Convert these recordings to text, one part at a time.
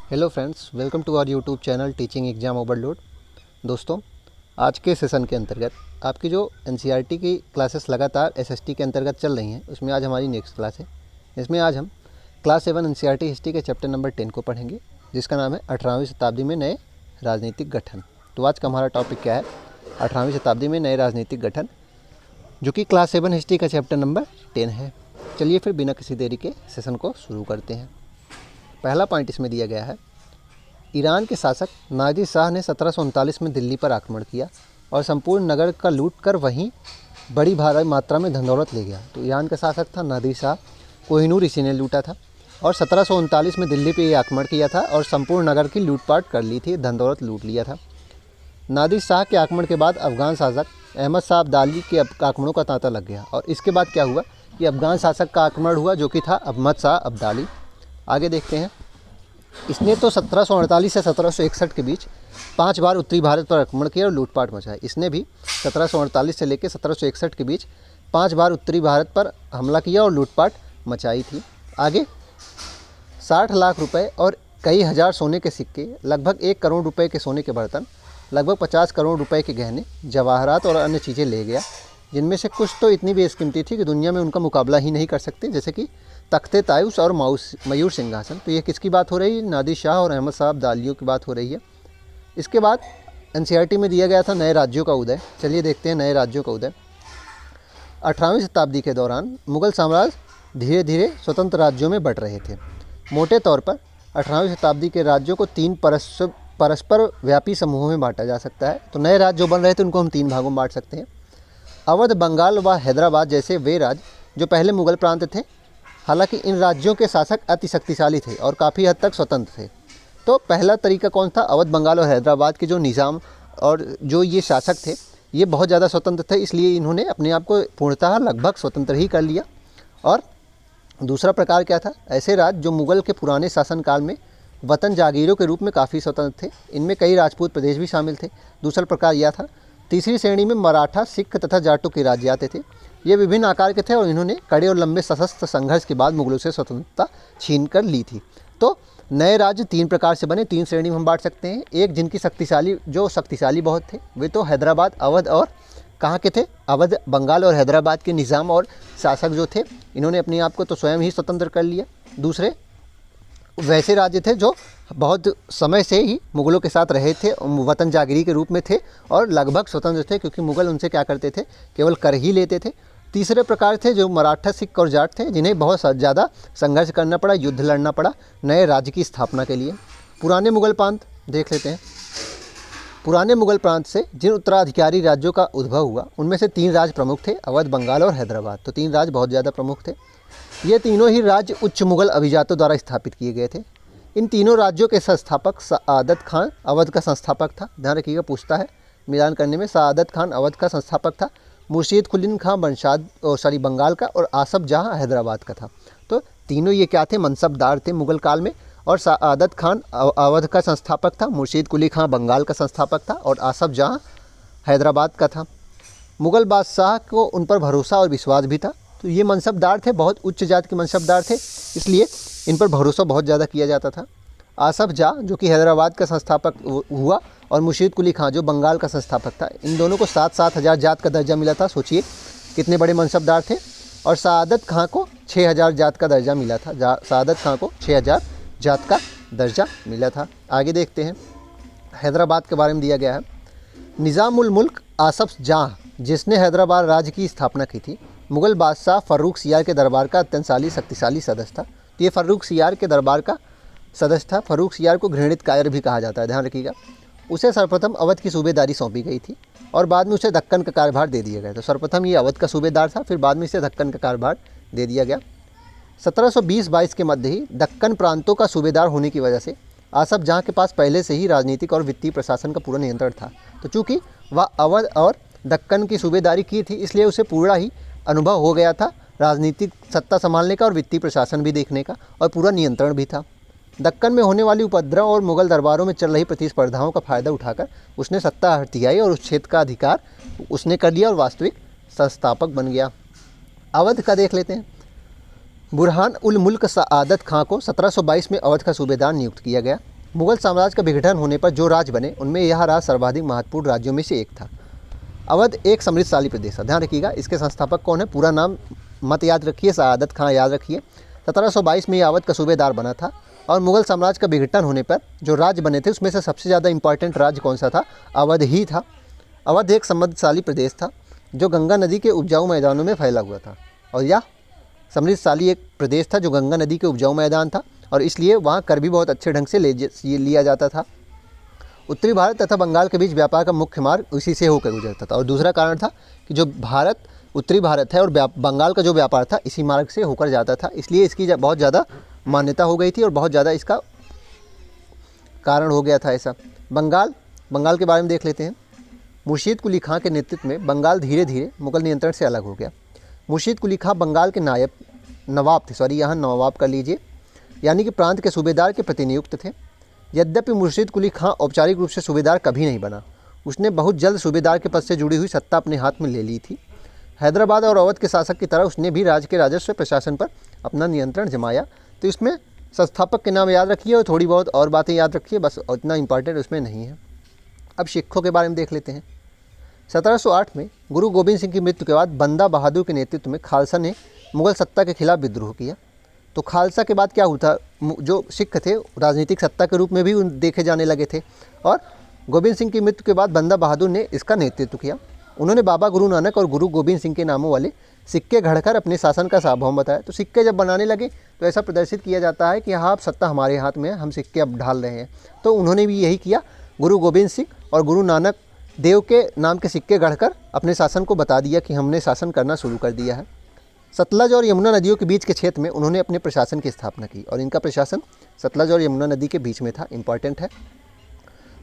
Hello friends, welcome to our YouTube channel teaching exam overload. दोस्तों, आज के session के अंतर्गत आपकी जो एनसीईआरटी की क्लासेस लगातार एसएसटी के अंतर्गत चल रही हैं, उसमें आज हमारी नेक्स्ट क्लास है। इसमें आज हम क्लास 7 एनसीईआरटी हिस्ट्री के चैप्टर नंबर 10 को पढ़ेंगे, जिसका नाम है 18वीं शताब्दी में नए राजनीतिक गठन। तो आज का हमारा टॉपिक क्या है? 18वीं शताब्दी में नए राजनीतिक गठन, जो कि क्लास 7 हिस्ट्री का चैप्टर नंबर 10 है। चलिए फिर बिना किसी देरी के सेशन को शुरू करते हैं। पहला पॉइंट इसमें दिया गया है, ईरान के शासक नादिर शाह ने 1739 में दिल्ली पर आक्रमण किया और संपूर्ण नगर का लूट कर वहीं बड़ी भारी मात्रा में धन दौलत ले गया। तो ईरान का शासक था नादिर शाह, कोहिनूर इसी ने लूटा था और 1739 में दिल्ली पे ये आक्रमण किया था और संपूर्ण नगर की लूटपाट कर ली थी, धन दौलत लूट लिया था। नादिर शाह के आक्रमण के बाद अफ़गान शासक अहमद शाह अब्दाली के आक्रमणों का तांता लग गया और इसके बाद क्या हुआ कि अफ़गान शासक का आक्रमण हुआ, जो कि था अहमद शाह अब्दाली। आगे देखते हैं। इसने तो 1748 से 1761 के बीच 5 बार उत्तरी भारत पर आक्रमण किया और लूटपाट मचाई। इसने भी 1748 से लेकर 1761 के बीच 5 बार उत्तरी भारत पर हमला किया और लूटपाट मचाई थी। आगे 60 लाख रुपए और कई हज़ार सोने के सिक्के, लगभग 1 करोड़ रुपए के सोने के बर्तन, लगभग 50 करोड़ रुपए के गहने, जवाहरात और अन्य चीज़ें ले गया, जिनमें से कुछ तो इतनी बेशकीमती थी कि दुनिया में उनका मुकाबला ही नहीं कर सकते, जैसे कि तख्ते तायूस और मयूर सिंहासन। तो ये किसकी बात हो रही है? नादिर शाह और अहमद शाह अब्दालियों की बात हो रही है। इसके बाद एनसीईआरटी में दिया गया था नए राज्यों का उदय। चलिए देखते हैं नए राज्यों का उदय। 18वीं शताब्दी के दौरान मुगल साम्राज्य धीरे धीरे स्वतंत्र राज्यों में बढ़ रहे थे। मोटे तौर पर 18वीं शताब्दी के राज्यों को 3 परस्पर व्यापी समूहों में बांटा जा सकता है। तो नए राज्य जो बन रहे थे उनको हम 3 भागों में बांट सकते हैं। अवध, बंगाल व हैदराबाद जैसे वे राज्य जो पहले मुगल प्रांत थे, हालांकि इन राज्यों के शासक अति शक्तिशाली थे और काफ़ी हद तक स्वतंत्र थे। तो पहला तरीका कौन था? अवध, बंगाल और हैदराबाद के जो निज़ाम और जो ये शासक थे, ये बहुत ज़्यादा स्वतंत्र थे, इसलिए इन्होंने अपने आप को पूर्णतः लगभग स्वतंत्र ही कर लिया। और दूसरा प्रकार क्या था? ऐसे राज्य जो मुगल के पुराने शासनकाल में वतन जागीरों के रूप में काफ़ी स्वतंत्र थे, इनमें कई राजपूत प्रदेश भी शामिल थे। दूसरा प्रकार यह था। तीसरी श्रेणी में मराठा, सिख तथा जाटों के राज्य आते थे। ये विभिन्न आकार के थे और इन्होंने कड़े और लंबे सशस्त्र संघर्ष के बाद मुगलों से स्वतंत्रता छीन कर ली थी। तो नए राज्य 3 प्रकार से बने, 3 श्रेणी में हम बांट सकते हैं। एक, जिनकी शक्तिशाली बहुत थे, वे तो हैदराबाद, अवध और कहाँ के थे? अवध, बंगाल और हैदराबाद के निज़ाम और शासक जो थे, इन्होंने अपने आप को तो स्वयं ही स्वतंत्र कर लिया। दूसरे वैसे राज्य थे जो बहुत समय से ही मुग़लों के साथ रहे थे, वतन जागीरी के रूप में थे और लगभग स्वतंत्र थे, क्योंकि मुग़ल उनसे क्या करते थे? केवल कर ही लेते थे। तीसरे प्रकार थे जो मराठा, सिख और जाट थे, जिन्हें बहुत ज़्यादा संघर्ष करना पड़ा, युद्ध लड़ना पड़ा नए राज्य की स्थापना के लिए। पुराने मुग़ल प्रांत देख लेते हैं। पुराने मुग़ल प्रांत से जिन उत्तराधिकारी राज्यों का उद्भव हुआ, उनमें से 3 राज्य प्रमुख थे, अवध, बंगाल और हैदराबाद। तो 3 राज्य बहुत ज़्यादा प्रमुख थे। ये तीनों ही राज्य उच्च मुग़ल अभिजातों द्वारा स्थापित किए गए थे। इन तीनों राज्यों के संस्थापक सआदत खान अवध का संस्थापक था। ध्यान रखिएगा, पूछता है मिलान करने में। सआदत खान अवध का संस्थापक था, मुर्शीद कुलीन खां बंगाल का और आसफ जहाँ हैदराबाद का था। तो तीनों ये क्या थे? मनसबदार थे मुग़ल काल में। और सआदत खान अवध का संस्थापक था, मुर्शीद कुली खां बंगाल का संस्थापक था और आसफ जहाँ हैदराबाद का था। मुग़ल बादशाह को उन पर भरोसा और विश्वास भी था। तो ये मनसबदार थे, बहुत उच्च जात के मनसबदार थे, इसलिए इन पर भरोसा बहुत ज़्यादा किया जाता था। आसफ जाह जो कि हैदराबाद का संस्थापक हुआ और मुर्शीद कुली खां जो बंगाल का संस्थापक था, इन दोनों को 7-7 हज़ार जात का दर्जा मिला था। सोचिए कितने बड़े मनसबदार थे। और सआदत खां को 6,000 जात का दर्जा मिला था। सआदत खां को 6,000 जात का दर्जा मिला था। आगे देखते हैं। हैदराबाद के बारे में दिया गया है। निज़ामुल मुल्क आसफ जाह, जिसने हैदराबाद राज्य की स्थापना की थी, मुग़ल बादशाह फ़र्रुख सियार के दरबार का अत्यंत शक्तिशाली सदस्य था। तो ये फ़र्रुख सियार के दरबार का सदस्य था। फ़र्रुख सियार को घृणित कायर भी कहा जाता है, ध्यान रखिएगा। उसे सर्वप्रथम अवध की सूबेदारी सौंपी गई थी और बाद में उसे दक्कन का कार्यभार दे दिया गया। तो सर्वप्रथम ये अवध का सूबेदार था, फिर बाद में इसे दक्कन का कार्यभार दे दिया गया। 1720-22 के मध्य ही दक्कन प्रांतों का सूबेदार होने की वजह से आसफ जहाँ के पास पहले से ही राजनीतिक और वित्तीय प्रशासन का पूरा नियंत्रण था। तो चूँकि वह अवध और दक्कन की सूबेदारी की थी, इसलिए उसे पूरा ही अनुभव हो गया था राजनीतिक सत्ता संभालने का और वित्तीय प्रशासन भी देखने का, और पूरा नियंत्रण भी था। दक्कन में होने वाली उपद्रव और मुग़ल दरबारों में चल रही प्रतिस्पर्धाओं का फ़ायदा उठाकर उसने सत्ता हथियाई और उस क्षेत्र का अधिकार उसने कर लिया और वास्तविक संस्थापक बन गया। अवध का देख लेते हैं। बुरहान उल मुल्क सआदत खां को 1722 में अवध का सूबेदार नियुक्त किया गया। मुगल साम्राज्य का विघटन होने पर जो राज्य बने उनमें यह राज्य सर्वाधिक महत्वपूर्ण राज्यों में से एक था। अवध एक समृद्धशाली प्रदेश था। ध्यान रखिएगा, इसके संस्थापक कौन है, पूरा नाम मत याद रखिए, सआदत खां याद रखिए। 1722 में यह अवध का सूबेदार बना था। और मुगल साम्राज्य का विघटन होने पर जो राज्य बने थे उसमें से सबसे ज़्यादा इंपॉर्टेंट राज्य कौन सा था, अवध ही था। अवध एक समृद्धशाली प्रदेश था जो गंगा नदी के उपजाऊ मैदानों में फैला हुआ था। और यह समृद्धशाली एक प्रदेश था जो गंगा नदी के उपजाऊ मैदान था, और इसलिए वहाँ कर भी बहुत अच्छे ढंग से लिया जाता था। उत्तरी भारत तथा बंगाल के बीच व्यापार का मुख्य मार्ग उसी से होकर गुजरता था। और दूसरा कारण था कि जो उत्तरी भारत है और बंगाल का जो व्यापार था इसी मार्ग से होकर जाता था, इसलिए इसकी बहुत ज़्यादा मान्यता हो गई थी और बहुत ज़्यादा इसका कारण हो गया था ऐसा। बंगाल के बारे में देख लेते हैं। मुर्शीद कुली खां के नेतृत्व में बंगाल धीरे धीरे मुगल नियंत्रण से अलग हो गया। मुर्शीद कुली खां बंगाल के नवाब थे, यहाँ नवाब कर लीजिए, यानी कि प्रांत के सूबेदार के प्रतिनियुक्त थे। यद्यपि मुर्शीद कुली खां औपचारिक रूप से सूबेदार कभी नहीं बना, उसने बहुत जल्द सूबेदार के पद से जुड़ी हुई सत्ता अपने हाथ में ले ली थी। हैदराबाद और अवध के शासक की तरह उसने भी राज्य के राजस्व प्रशासन पर अपना नियंत्रण जमाया। तो इसमें संस्थापक के नाम याद रखिए और थोड़ी बहुत और बातें याद रखिए, बस उतना इंपॉर्टेंट उसमें नहीं है। अब सिखों के बारे में देख लेते हैं। 1708 में गुरु गोबिंद सिंह की मृत्यु के बाद बंदा बहादुर के नेतृत्व में खालसा ने मुगल सत्ता के खिलाफ विद्रोह किया। तो खालसा के बाद क्या हुआ, जो सिख थे राजनीतिक सत्ता के रूप में भी देखे जाने लगे थे, और गोबिंद सिंह की मृत्यु के बाद बंदा बहादुर ने इसका नेतृत्व किया। उन्होंने बाबा गुरु नानक और गुरु गोबिंद सिंह के नामों वाले सिक्के घड़कर अपने शासन का सार्वभौम बताया। तो सिक्के जब बनाने लगे तो ऐसा प्रदर्शित किया जाता है कि हाँ, अब सत्ता हमारे हाथ में है, हम सिक्के अब ढाल रहे हैं। तो उन्होंने भी यही किया, गुरु गोबिंद सिंह और गुरु नानक देव के नाम के सिक्के गढ़कर अपने शासन को बता दिया कि हमने शासन करना शुरू कर दिया है। सतलज और यमुना नदियों के बीच के क्षेत्र में उन्होंने अपने प्रशासन की स्थापना की, और इनका प्रशासन सतलज और यमुना नदी के बीच में था, इंपॉर्टेंट है।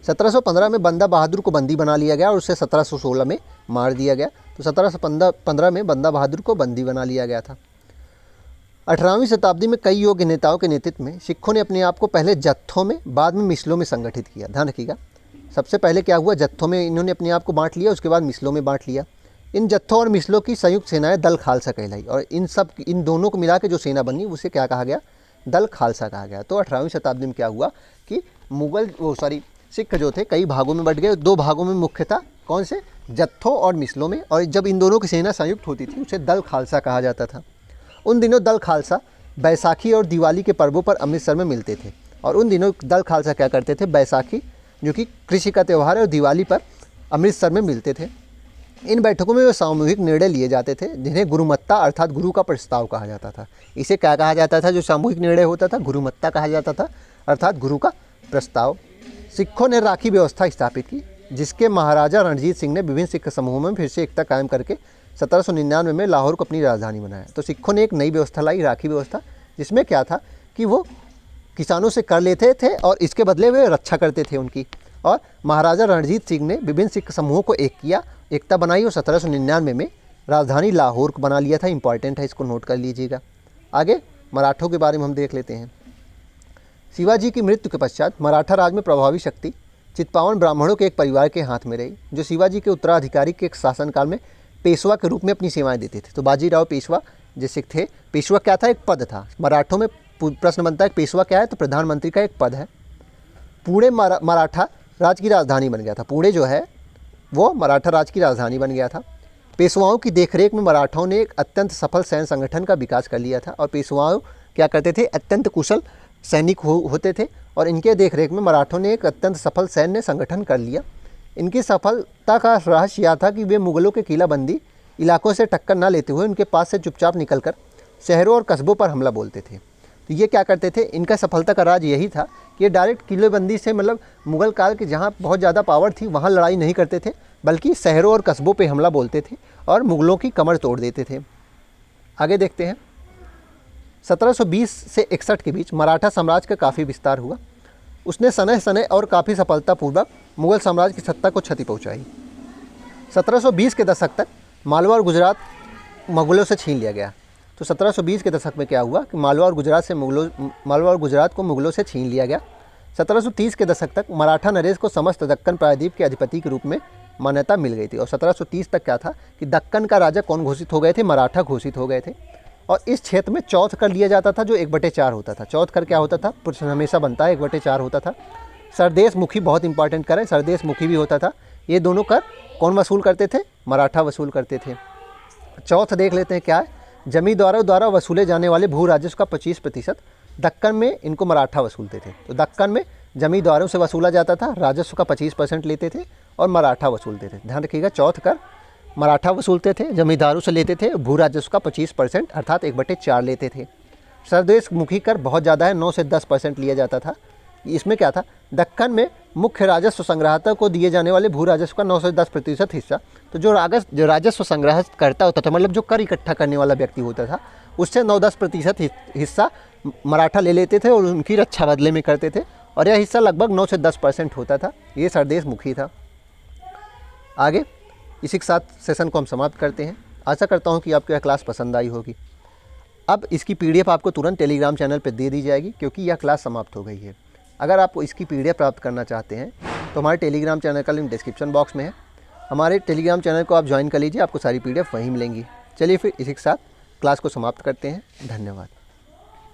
1715 में बंदा बहादुर को बंदी बना लिया गया और उसे 1716 में मार दिया गया। तो 1715 में बंदा बहादुर को बंदी बना लिया गया था। 18वीं शताब्दी में कई योग्य नेताओं के नेतृत्व में सिखों ने अपने आप को पहले जत्थों में, बाद में मिसलों में संगठित किया। ध्यान रखिएगा, सबसे पहले क्या हुआ, जत्थों में इन्होंने अपने आप को बांट लिया, उसके बाद मिसलों में बांट लिया। इन जत्थों और मिसलों की संयुक्त सेनाएं दल खालसा कहलाई, और इन दोनों को मिला के जो सेना बनी उसे क्या कहा गया, दल खालसा कहा गया। तो 18वीं शताब्दी में क्या हुआ कि सिख जो थे कई भागों में बट गए। दो भागों में मुख्यतः कौन से, जत्थों और मिसलों में, और जब इन दोनों की सेना संयुक्त होती थी उसे दल खालसा कहा जाता था। उन दिनों दल खालसा बैसाखी और दिवाली के पर्वों पर अमृतसर में मिलते थे, और उन दिनों दल खालसा क्या करते थे, बैसाखी जो कि कृषि का त्यौहार है और दिवाली पर अमृतसर में मिलते थे। इन बैठकों में वे सामूहिक निर्णय लिए जाते थे जिन्हें गुरुमत्ता अर्थात गुरु का प्रस्ताव कहा जाता था। इसे क्या कहा जाता था, जो सामूहिक निर्णय होता था, गुरुमत्ता कहा जाता था अर्थात गुरु का प्रस्ताव। सिखों ने राखी व्यवस्था स्थापित की, जिसके महाराजा रणजीत सिंह ने विभिन्न सिख समूहों में फिर से एकता कायम करके 1799 में लाहौर को अपनी राजधानी बनाया। तो सिखों ने एक नई व्यवस्था लाई, राखी व्यवस्था, जिसमें क्या था कि वो किसानों से कर लेते थे और इसके बदले वे रक्षा करते थे उनकी। और महाराजा रणजीत सिंह ने विभिन्न सिख समूहों को एक किया, एकता बनाई और 1799 में राजधानी लाहौर को बना लिया था। इंपॉर्टेंट है, इसको नोट कर लीजिएगा। आगे मराठों के बारे में हम देख लेते हैं। शिवाजी की मृत्यु के पश्चात मराठा राज में प्रभावी शक्ति चित्पावन ब्राह्मणों के एक परिवार के हाथ में रही, जो शिवाजी के उत्तराधिकारी के शासनकाल में पेशवा के रूप में अपनी सेवाएं देते थे। तो बाजीराव पेशवा जैसे थे, पेशवा क्या था, एक पद था। मराठों में प्रश्न बनता है पेशवा क्या है, तो प्रधानमंत्री का एक पद है। पुणे मराठा राज की राजधानी बन गया था। पुणे जो है वो मराठा राज की राजधानी बन गया था। पेशवाओं की देखरेख में मराठाओं ने एक अत्यंत सफल सैन्य संगठन का विकास कर लिया था, और पेशवाओं क्या करते थे, अत्यंत कुशल सैनिक होते थे, और इनके देखरेख में मराठों ने एक अत्यंत सफल सैन्य संगठन कर लिया। इनकी सफलता का रहस्य यह था कि वे मुगलों के किलाबंदी इलाकों से टक्कर न लेते हुए उनके पास से चुपचाप निकलकर शहरों और कस्बों पर हमला बोलते थे। तो ये क्या करते थे, इनका सफलता का राज यही था कि ये डायरेक्ट किलेबंदी से, मतलब मुगल काल के जहाँ बहुत ज़्यादा पावर थी वहाँ लड़ाई नहीं करते थे, बल्कि शहरों और कस्बों पे हमला बोलते थे और मुगलों की कमर तोड़ देते थे। आगे देखते हैं। 1720 से 61 के बीच मराठा साम्राज्य का काफ़ी विस्तार हुआ। उसने सनह सनह और काफ़ी सफलतापूर्वक मुगल साम्राज्य की सत्ता को क्षति पहुँचाई। 1720 के दशक तक मालवा और गुजरात मुगलों से छीन लिया गया। तो 1720 के दशक में क्या हुआ कि मालवा और गुजरात को मुगलों से छीन लिया गया। 1730 के दशक तक मराठा नरेश को समस्त दक्कन प्रायद्वीप के अधिपति के रूप में मान्यता मिल गई थी। और 1730 तक क्या था कि दक्कन का राजा कौन घोषित हो गए थे, मराठा घोषित हो गए थे। और इस क्षेत्र में चौथ कर लिया जाता था, जो 1/4 होता था। चौथ कर क्या होता था, हमेशा बनता है 1/4 होता था। सरदेशमुखी बहुत इंपॉर्टेंट कर है, सरदेशमुखी भी होता था। ये दोनों कर कौन वसूल करते थे? मराठा वसूल करते थे। चौथ देख लेते हैं क्या है, जमींदारों द्वारा वसूले जाने वाले भू राजस्व का 25%। दक्कन में इनको मराठा वसूलते थे, तो दक्कन में जमींदारों से वसूला जाता था, राजस्व का 25% लेते थे और मराठा वसूलते थे। ध्यान रखिएगा, चौथ कर मराठा वसूलते थे, जमींदारों से लेते थे, भू राजस्व का 25% अर्थात 1/4 लेते थे। सरदेशमुखी कर बहुत ज़्यादा है, 9 से 10% लिया जाता था। इसमें क्या था, दक्कन में मुख्य राजस्व संग्राहक को दिए जाने वाले भू राजस्व का 9 से 10% हिस्सा, तो जो राजस्व संग्रह करता होता था, मतलब जो कर इकट्ठा करने वाला व्यक्ति होता था, उससे 9-10% हिस्सा मराठा ले लेते थे और उनकी रक्षा बदले में करते थे, और यह हिस्सा लगभग 9 से 10% होता था। ये सरदेशमुखी था। आगे इसी के साथ सेशन को हम समाप्त करते हैं। आशा करता हूँ कि आपको यह क्लास पसंद आई होगी। अब इसकी PDF आपको तुरंत टेलीग्राम चैनल पर दे दी जाएगी, क्योंकि यह क्लास समाप्त हो गई है। अगर आप इसकी PDF प्राप्त करना चाहते हैं तो हमारे टेलीग्राम चैनल का लिंक डिस्क्रिप्शन बॉक्स में है। हमारे टेलीग्राम चैनल को आप ज्वाइन कर लीजिए, आपको सारी PDF वहीं मिलेंगी। चलिए फिर इसी के साथ क्लास को समाप्त करते हैं। धन्यवाद।